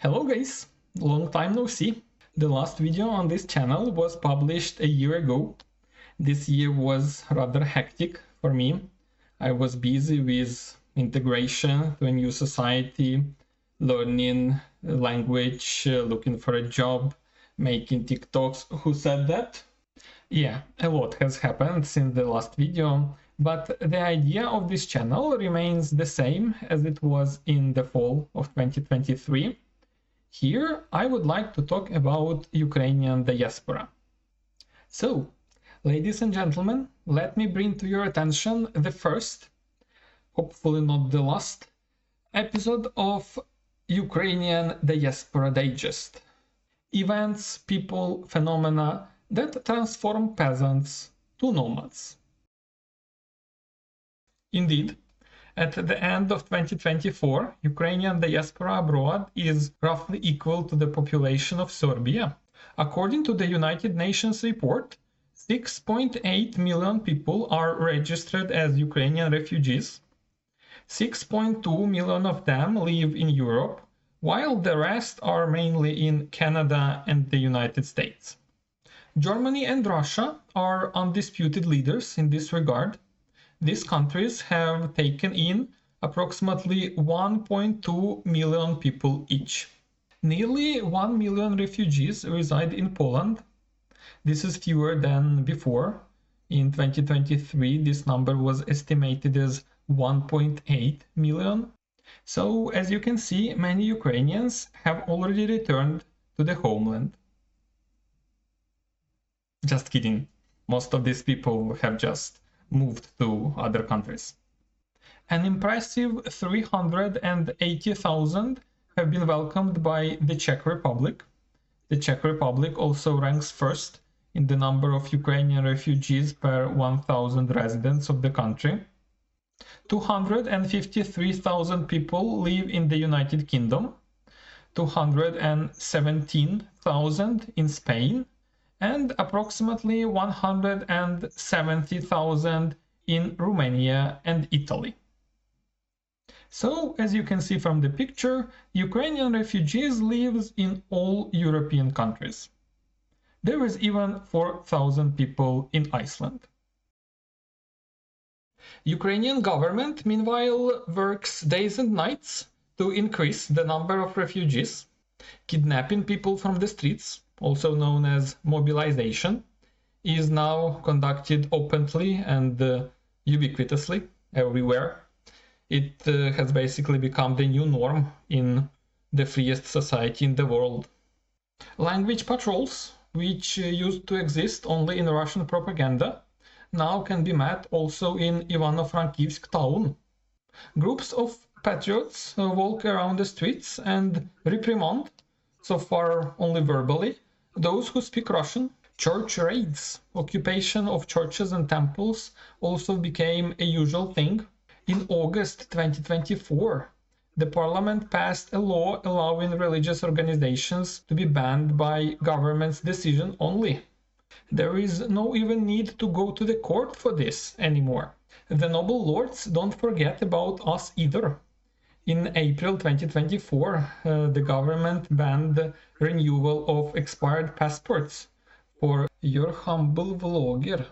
Hello guys, long time no see. The last video on this channel was published a year ago. This year was rather hectic for me. I was busy with integration to a new society, learning language, looking for a job, making TikToks. Who said that? Yeah, a lot has happened since the last video, but the idea of this channel remains the same as it was in the fall of 2023. Here, I would like to talk about Ukrainian diaspora. So, ladies and gentlemen, let me bring to your attention the first, hopefully not the last, episode of Ukrainian Diaspora Digest. Events, people, phenomena that transform peasants to nomads. Indeed, at the end of 2024, Ukrainian diaspora abroad is roughly equal to the population of Serbia. According to the United Nations report, 6.8 million people are registered as Ukrainian refugees. 6.2 million of them live in Europe, while the rest are mainly in Canada and the United States. Germany and Russia are undisputed leaders in this regard. These countries have taken in approximately 1.2 million people each. Nearly 1 million refugees reside in Poland. This is fewer than before. In 2023, this number was estimated as 1.8 million. So, as you can see, many Ukrainians have already returned to the homeland. Just kidding. Most of these people have just moved to other countries. An impressive 380,000 have been welcomed by the Czech Republic. The Czech Republic also ranks first in the number of Ukrainian refugees per 1,000 residents of the country. 253,000 people live in the United Kingdom, 217,000 in Spain, and approximately 170,000 in Romania and Italy. So, as you can see from the picture, Ukrainian refugees live in all European countries. There is even 4,000 people in Iceland. Ukrainian government, meanwhile, works days and nights to increase the number of refugees, kidnapping people from the streets, also known as mobilization, is now conducted openly and ubiquitously everywhere. It has basically become the new norm in the freest society in the world. Language patrols, which used to exist only in Russian propaganda, now can be met also in Ivano-Frankivsk town. Groups of patriots walk around the streets and reprimand, so far only verbally, those who speak Russian. Church raids, occupation of churches and temples also became a usual thing. In August 2024, the parliament passed a law allowing religious organizations to be banned by government's decision only. There is no even need to go to the court for this anymore. The noble lords don't forget about us either. In April 2024, the government banned the renewal of expired passports for your humble vlogger,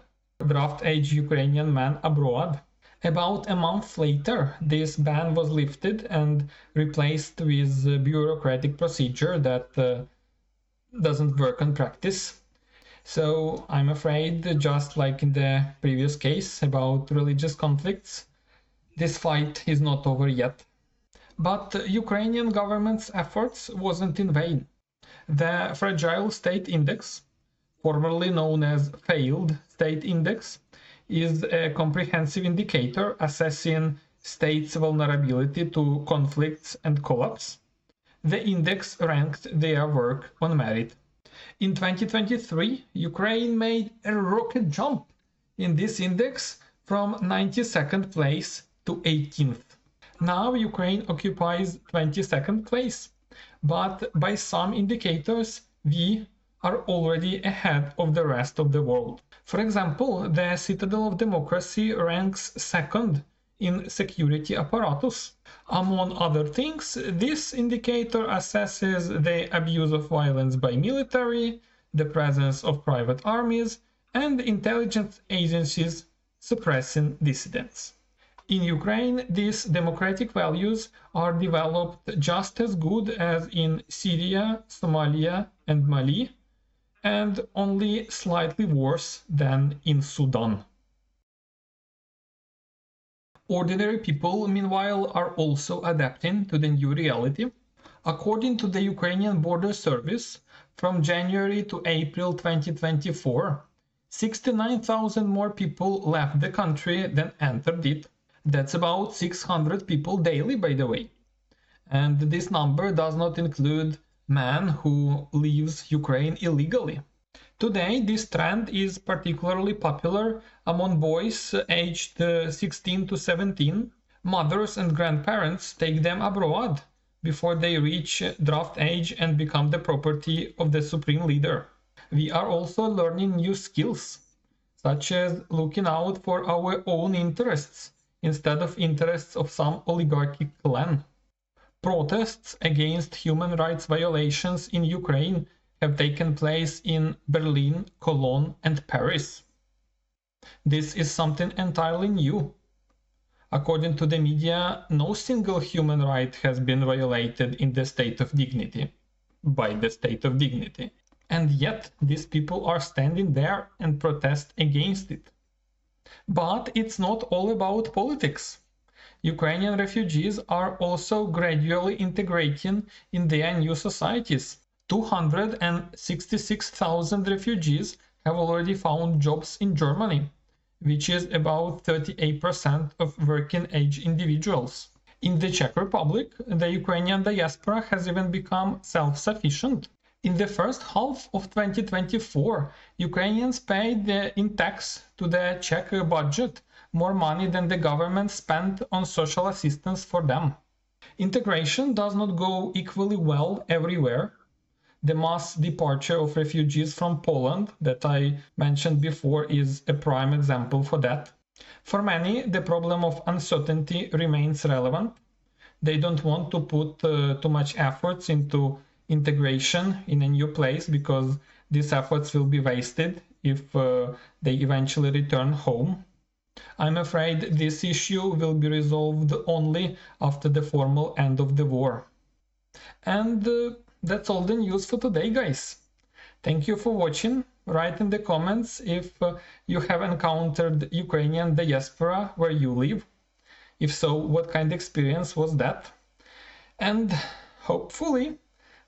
draft-age Ukrainian man abroad. About a month later, this ban was lifted and replaced with a bureaucratic procedure that doesn't work in practice. So I'm afraid, just like in the previous case about religious conflicts, this fight is not over yet. But Ukrainian government's efforts wasn't in vain. The Fragile State Index, formerly known as Failed State Index, is a comprehensive indicator assessing states' vulnerability to conflicts and collapse. The index ranked their work on merit. In 2023, Ukraine made a rocket jump in this index from 92nd place to 18th. Now Ukraine occupies 22nd place, but by some indicators we are already ahead of the rest of the world. For example, the Citadel of Democracy ranks second in security apparatus. Among other things, this indicator assesses the abuse of violence by military, the presence of private armies, and intelligence agencies suppressing dissidents. In Ukraine, these democratic values are developed just as good as in Syria, Somalia, and Mali, and only slightly worse than in Sudan. Ordinary people, meanwhile, are also adapting to the new reality. According to the Ukrainian Border Service, from January to April 2024, 69,000 more people left the country than entered it. That's about 600 people daily, by the way. And this number does not include men who leaves Ukraine illegally. Today, this trend is particularly popular among boys aged 16 to 17. Mothers and grandparents take them abroad before they reach draft age and become the property of the supreme leader. We are also learning new skills, such as looking out for our own interests instead of interests of some oligarchic clan. Protests against human rights violations in Ukraine have taken place in Berlin, Cologne, and Paris. This is something entirely new. According to the media, no single human right has been violated in the state of dignity, by the state of dignity. And yet, these people are standing there and protest against it. But it's not all about politics. Ukrainian refugees are also gradually integrating in their new societies. 266,000 refugees have already found jobs in Germany, which is about 38% of working-age individuals. In the Czech Republic, the Ukrainian diaspora has even become self-sufficient. In the first half of 2024, Ukrainians paid in tax to the Czech budget more money than the government spent on social assistance for them. Integration does not go equally well everywhere. The mass departure of refugees from Poland that I mentioned before is a prime example for that. For many, the problem of uncertainty remains relevant. They don't want to put too much efforts into integration in a new place because these efforts will be wasted if they eventually return home. I'm afraid this issue will be resolved only after the formal end of the war. And that's all the news for today, guys. Thank you for watching. Write in the comments if you have encountered Ukrainian diaspora where you live. If so, what kind of experience was that? And hopefully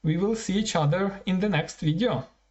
we will see each other in the next video.